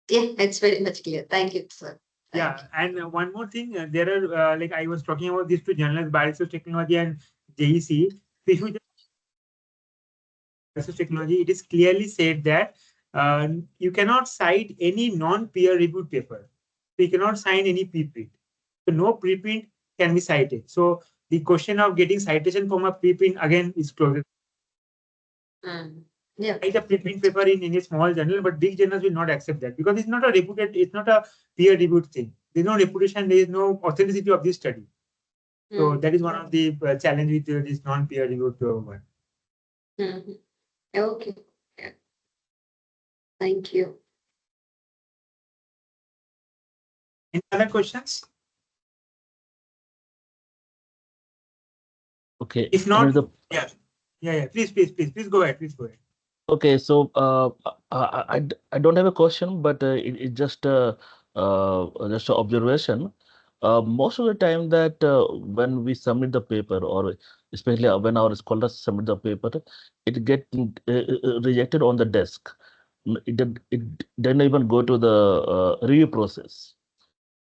Yeah, it's very much clear. Thank you, sir. Thank Yeah, and one more thing, there are like I was talking about these two journals, Bioresource Technology and JEC. So if you just Bioresource Technology, it is clearly said that you cannot cite any non-peer reviewed paper. So you cannot sign any preprint. So no preprint can be cited. So the question of getting citation from a preprint again is closed. you. Yeah. Write a preprint paper in a small journal, but big journals will not accept that because it's not a reputed, it's not a peer reviewed thing. There's no reputation, there is no authenticity of this study. So that is one of the challenge with this non-peer reviewed one. Mhm. Okay. Yeah. Thank you. Any other questions? Okay. If not, Another. yeah. Please go ahead. Please go ahead. Okay, so I don't have a question, but it's just just an observation. Most of the time that when we submit the paper, or especially when our scholars submit the paper, it get rejected on the desk. It didn't even go to the review process.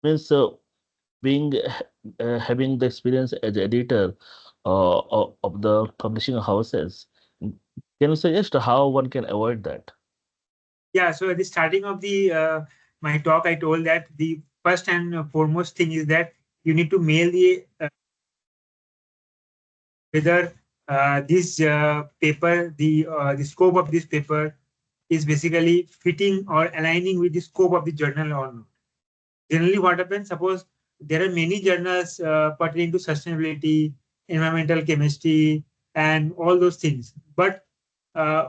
Means being having the experience as editor of the publishing houses. Can you suggest how one can avoid that? Yeah. So at the starting of the my talk, I told that the first and foremost thing is that you need to mail the whether this paper, the scope of this paper is basically fitting or aligning with the scope of the journal or not. Generally, what happens? Suppose there are many journals pertaining to sustainability, environmental chemistry, and all those things, but uh,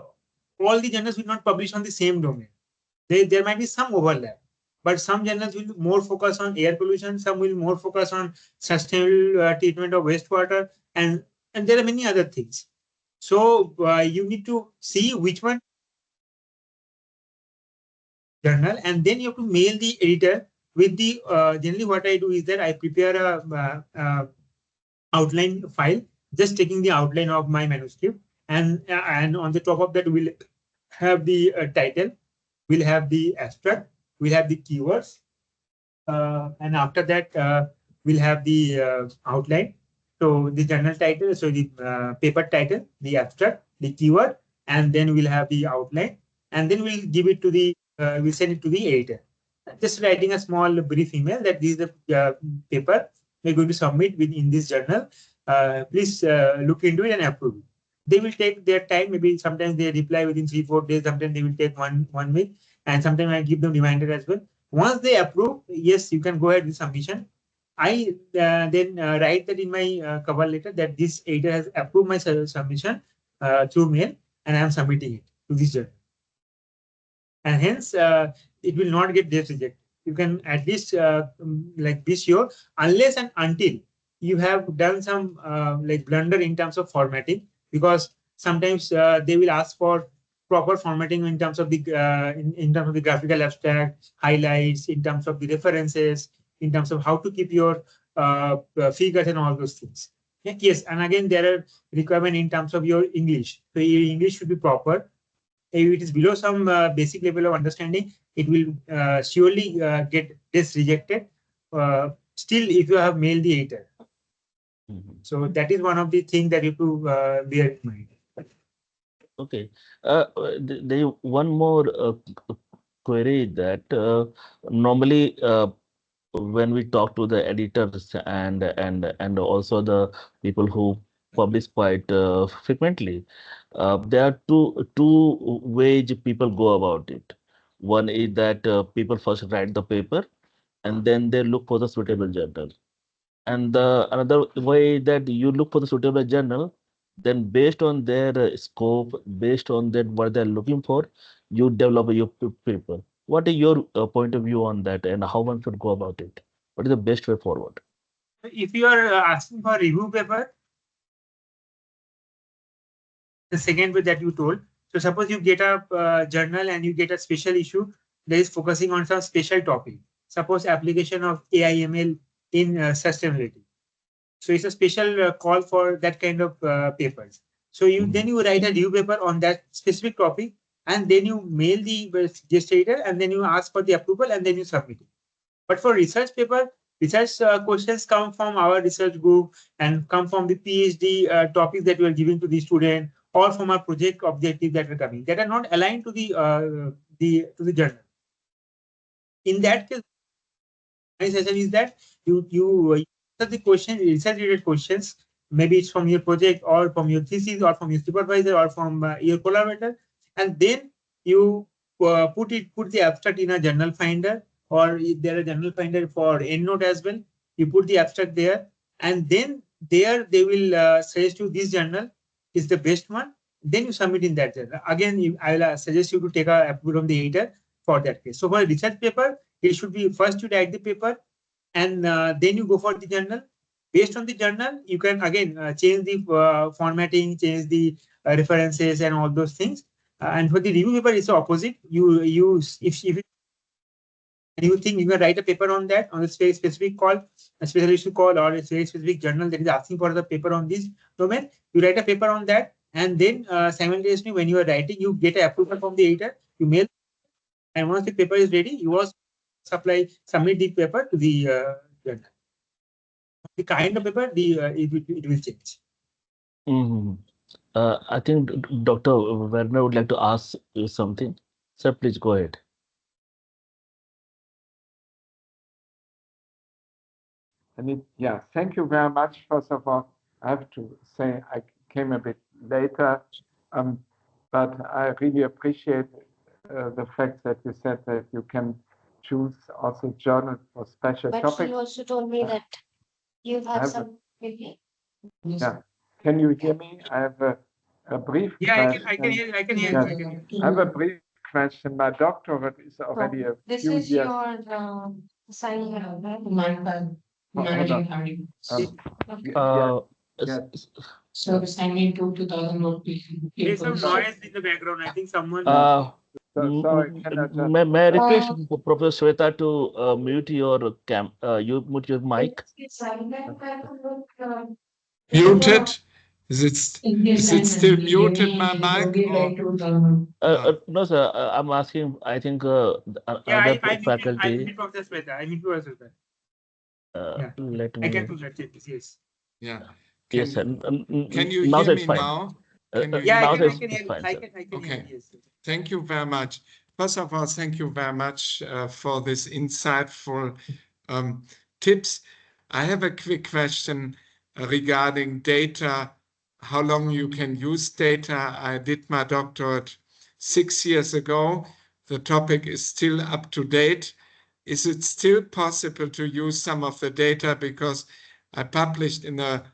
all the journals will not publish on the same domain. There might be some overlap, but some journals will more focus on air pollution, some will more focus on sustainable treatment of wastewater, and there are many other things. So you need to see which one journal, and then you have to mail the editor with the generally what I do is that I prepare a outline file, just taking the outline of my manuscript, and on the top of that we'll have the title, we'll have the abstract, we'll have the keywords, and after that we'll have the outline. So the journal title, so the paper title, the abstract, the keyword, and then we'll have the outline, and then we'll give it to the we'll send it to the editor. Just writing a small brief email that this is the paper we're going to submit within this journal. Please look into it and approve it. They will take their time. Maybe sometimes they reply within 3-4 days. Sometimes they will take one week, and sometimes I give them reminder as well. Once they approve, yes, you can go ahead with submission. I then write that in my cover letter that this editor has approved my submission through mail, and I am submitting it to this journal. And hence, it will not get this rejected. You can at least like be sure, unless and until you have done some like blunder in terms of formatting, because sometimes they will ask for proper formatting in terms of the in terms of the graphical abstract, highlights, in terms of the references, in terms of how to keep your figures and all those things. Yes, and again there are requirement in terms of your English. So your English should be proper. If it is below some basic level of understanding, it will surely get this rejected. Still, if you have mailed the editor. So that is one of the things that you have to bear in mind. Okay. There one more query that normally when we talk to the editors and also the people who publish quite frequently, there are two ways people go about it. One is that people first write the paper and then they look for the suitable journal. And the another way that you look for the suitable journal, then based on their scope, based on that what they're looking for, you develop your paper. What is your point of view on that, and how one should go about it? What is the best way forward? If you are asking for review paper, the second way that you told. So suppose you get a journal and you get a special issue that is focusing on some special topic. Suppose application of AI/ML in sustainability. So it's a special call for that kind of papers. So then you write a review paper on that specific topic, and then you mail the guest editor, and then you ask for the approval, and then you submit it. But for research paper, research questions come from our research group and come from the PhD topics that we are giving to the student, or from our project objectives that are coming, that are not aligned to the journal. In that case, my suggestion is that you answer the question, research related questions. Maybe it's from your project or from your thesis or from your supervisor or from your collaborator, and then you put the abstract in a journal finder, or if there are journal finder for EndNote as well. You put the abstract there, and then there they will suggest you this journal is the best one. Then you submit in that journal. Again, I will suggest you to take a approval from the editor for that case. So for a research paper, it should be first you write the paper, and then you go for the journal. Based on the journal, you can again change the formatting, change the references and all those things. And for the review paper, it's the opposite. You use if you think you can write a paper on that, on a very specific call, a special issue call, or a very specific journal that is asking for the paper on this domain, you write a paper on that, and then simultaneously when you are writing, you get an approval from the editor, you mail, and once the paper is ready, you also submit the paper to the journal. The kind of paper, it will change. I think Dr. Werner would like to ask you something. Sir, please go ahead. Yeah, thank you very much. First of all, I have to say I came a bit later, but I really appreciate the fact that you said that you can choose also journals for special But topics. you also told me that you have have some. Yeah, can you hear me? I have a brief question. I can hear you. I can hear you. I have a brief question. My doctorate is already a This few is years. your assignment. Yes. So assignment to 2001. There's some noise in the background. I think someone. Sorry, can I just... May I request Professor Shweta to mute your mute your mic? Muted? Is it still muted, my mic? No, sir. I'm asking. I think Yeah, another I faculty. muted Professor Sweta. I muted Professor Sweta. Yeah, Let I can me. do that. Yes. Yeah. Yes, sir. Can you Now hear it's me fine. now? Can you Yeah, Now I it's can hear you. fine, I sir. can hear Okay. you. Yes. Thank you very much. First of all, thank you very much for this insightful tips. I have a quick question regarding data, how long you can use data. I did my doctorate 6 years ago. The topic is still up to date. Is it still possible to use some of the data? Because I published in a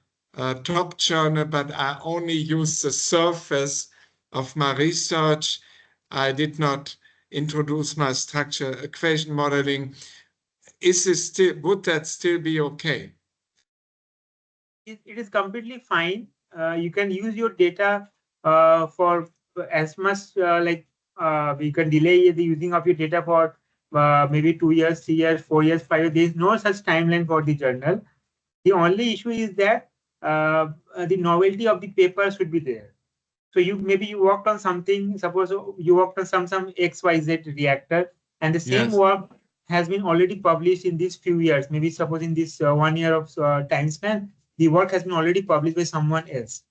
top journal, but I only used the surface of my research. I did not introduce my structure equation modeling. Would that still be okay? It is completely fine. You can use your data for as much we can delay the using of your data for maybe 2 years, 3 years, 4 years, 5 years. There is no such timeline for the journal. The only issue is that the novelty of the paper should be there. So you worked on something. Suppose you worked on some XYZ reactor, and the same work has been already published in these few years. Maybe suppose in this 1 year of time span, the work has been already published by someone else.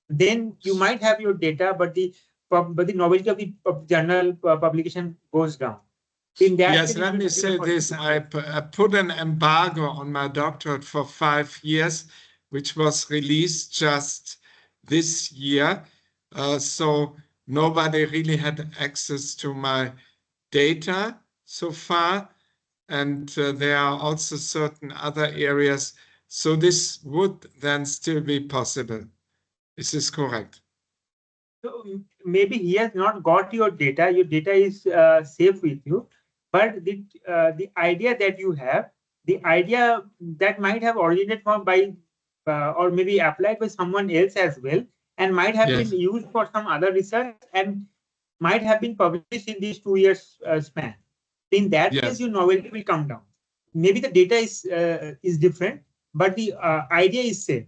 Then you might have your data, but the novelty of the journal publication goes down. In that Yes, case, let me say this. I put an embargo on my doctorate for 5 years, which was released just this year. So nobody really had access to my data so far. And there are also certain other areas. So this would then still be possible. Is this correct? So maybe he has not got your data. Your data is safe with you, but the idea that you have, the idea that might have originated from by or maybe applied by someone else as well, and might have been used for some other research and might have been published in these 2 years span. In that case, your novelty will come down. Maybe the data is different, but the idea is same.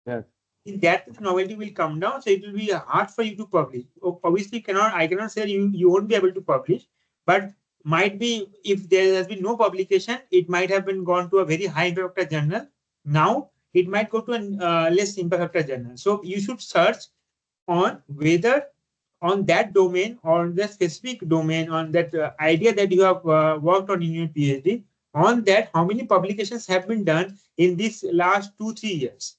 Yes. In that novelty will come down, so it will be hard for you to publish. Obviously, I cannot say you won't be able to publish, but might be if there has been no publication, it might have been gone to a very high impact factor journal. Now it might go to a less impact factor journal. So you should search on whether on that domain or the specific domain on that idea that you have worked on in your PhD. On that, how many publications have been done in this last 2-3 years?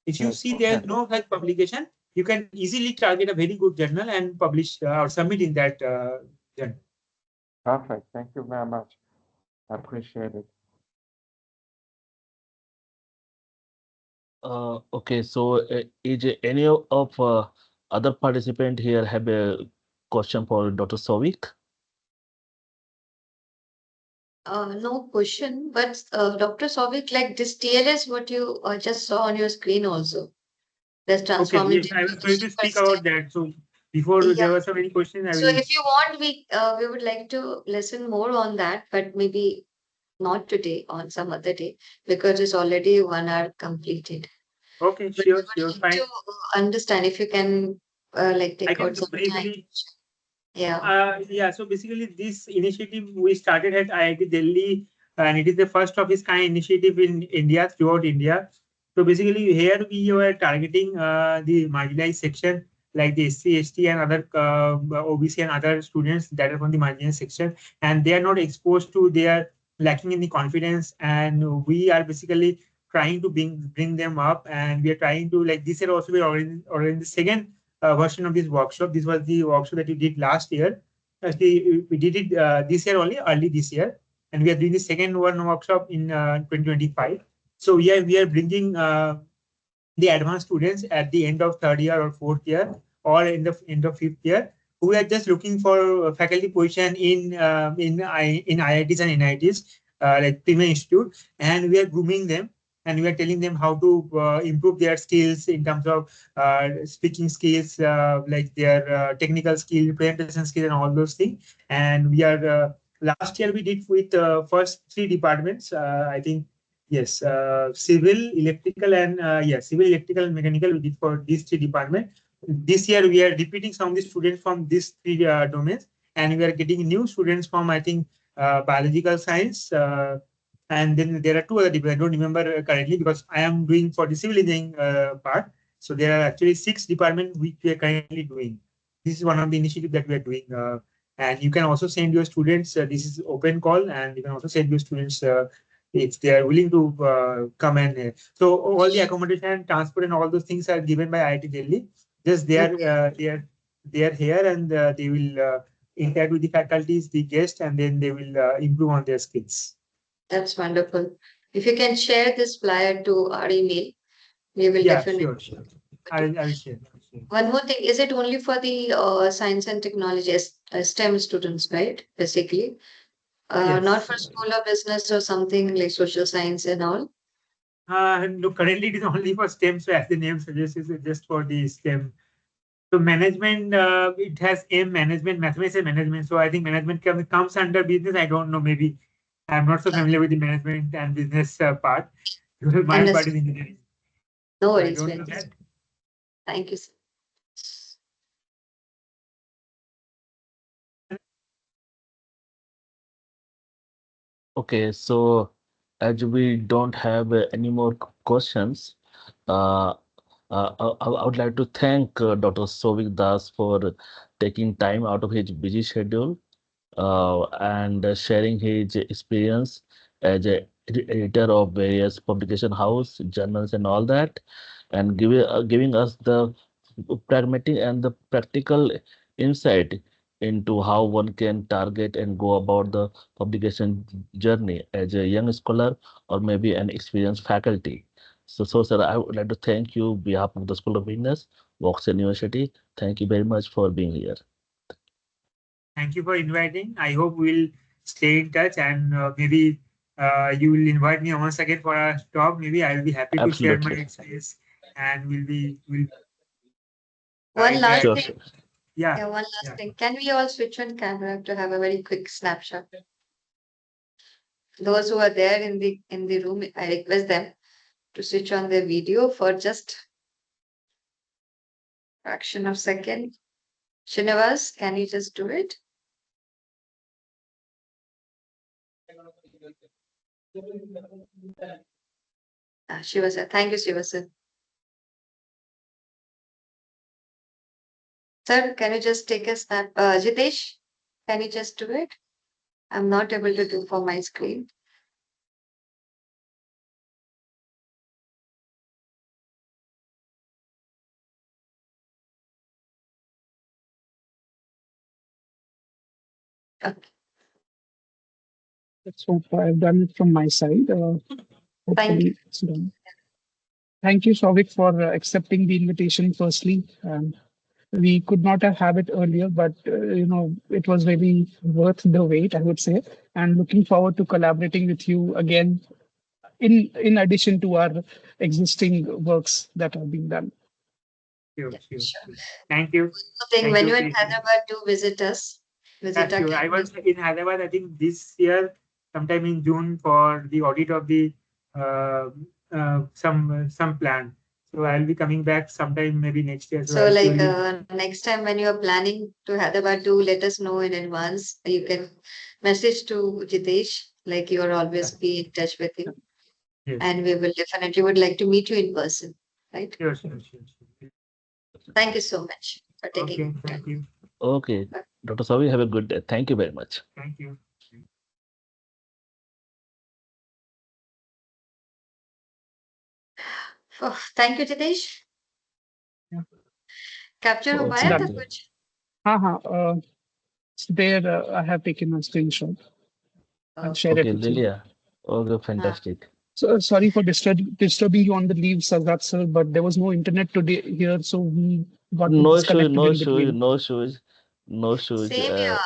If you see there is no such publication, you can easily target a very good journal and publish or submit in that journal. Perfect. Thank you very much. I appreciate it. Okay, so is any of other participant here have a question for Dr. Sovik? No question, but Dr. Sovik, like this TLS, what you just saw on your screen also, that's transformative. Okay, yes, I was going to speak about that. So before there was so many questions, I So will. if you want, we would like to listen more on that, but maybe not today, on some other day, because it's already 1 hour completed. Okay, But sure, we would like fine. to understand if you can like I take can out some time. briefly. Yeah. So basically, this initiative we started at IIT Delhi, and it is the first of its kind initiative in India, throughout India. So basically, here we were targeting the marginalized section like the SC, ST, and other OBC and other students that are from the marginalized section, and they are not exposed to, they are lacking in the confidence, and we are basically trying to bring them up, and we are trying to, like this year also we are already in the second version of this workshop. This was the workshop that we did last year. Actually, we did it this year only, early this year, and we are doing the second one workshop in 2025. So we are bringing the advanced students at the end of third year or fourth year, or in the end of fifth year, who are just looking for faculty position in IITs and NITs, like Premier Institute, and we are grooming them. and we are telling them how to improve their skills in terms of speaking skills, like their technical skill, presentation skill, and all those things. And we are last year we did with first three departments. I think yes, civil, electrical, and civil, electrical, and mechanical. We did for these three departments. This year we are repeating some of the students from these three domains, and we are getting new students from I think biological science. And then there are two other departments. I don't remember currently because I am doing for the civil engineering part. So there are actually 6 departments which we are currently doing. This is one of the initiatives that we are doing. And you can also send your students. This is open call, and you can also send your students if they are willing to come and. So all the accommodation, transport, and all those things are given by IIT Delhi. Just they are here, and they will interact with the faculties, the guests, and then they will improve on their skills. That's wonderful. If you can share this flyer to our email, we will definitely. Sure. I'll share. One more thing, is it only for the science and technology STEM students, right? Basically, Yes. not for school of business or something like social science and all. No, currently it is only for STEM. So as the name suggests, it's just for the STEM. So management, it has M management, mathematics and management. So I think management comes under business. I don't know. Maybe I'm not so familiar with the management and business part. My part is engineering. No So I worries. don't know that. Thank you, sir. Okay, so as we don't have any more questions, uh, I would like to thank Dr. Sovik Das for taking time out of his busy schedule and sharing his experience as a editor of various publication house, journals, and all that, and giving us the pragmatic and the practical insight into how one can target and go about the publication journey as a young scholar or maybe an experienced faculty. So, sir, I would like to thank you on behalf of the School of Business, Oxford University. Thank you very much for being here. Thank you for inviting. I hope we'll stay in touch, and maybe you will invite me once again for a talk. Maybe I will be happy to share my Absolutely. experience, and will One last Sure, thing. sure. Yeah, one last thing. Can we all switch on camera to have a very quick snapshot? Those who are there in the room, I request them to switch on their video for just fraction of second. Srinivas, can you just do it? Shivasa, thank you, Shivasa. Sir, can you just take a snap? Jitesh, can you just do it? I'm not able to do for my screen. Okay. So I've done it from my side. Thank you. Hopefully it's done. Thank you, Sovik, for accepting the invitation firstly. We could not have it earlier, but it was really worth the wait, I would say. And looking forward to collaborating with you again in addition to our existing works that are being done. Sure. Sure. Thank you. Thing, when you, you're in Hyderabad, do visit us. Visit our Sure. I campus. was in Hyderabad, I think this year, sometime in June, for the audit of the uh, some plan. So I'll be coming back sometime maybe next year. So, I'll like surely- next time when you are planning to Hyderabad, do let us know in advance. You can message to Jitesh, like you are always be in touch with him, Yes. and we will definitely would like to meet you in person, right? Sure. Thank you so much for Okay. taking time. Thank you. Okay, Dr. Savi, have a good day. Thank you very much. Thank you. Oh, thank you, Jitesh. Capture हो It's पाया था done. कुछ? There I have taken a screenshot. I'll share Okay, it with you. Lilia. Okay, fantastic. So sorry for disturbing you on the leave, Sagat sir, but there was no internet today here, so we got No issues, disconnected no in issues, between. no issues, no issues. Same here.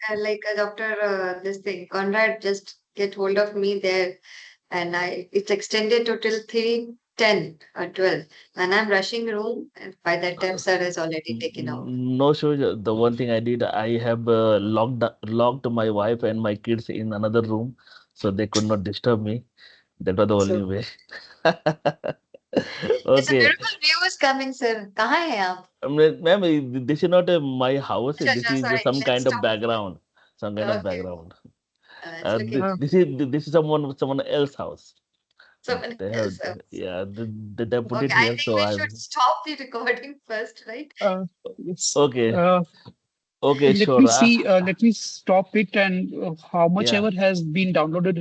I like Dr. This thing, Conrad just get hold of me there and it's extended to till 3:10 or 12. When I'm rushing room, and by that time, sir has already taken off. No, sure. The one thing I did, I have locked my wife and my kids in another room, so they could not disturb me. That was the So only way. it's a Okay. beautiful view is coming, sir. कहाँ हैं आप? Ma'am, this is not my house. अच्छा, This अच्छा, is sorry. some Let's kind of stop. background. Some kind of Okay. background. It's looking Uh, This is someone else house. someone They have, else. yeah, they put Okay, it I here, think so we I. should stop the recording first, right? yes. Okay, Uh, okay, let sure. me see. Let me stop it, and how much Yeah. ever has been downloaded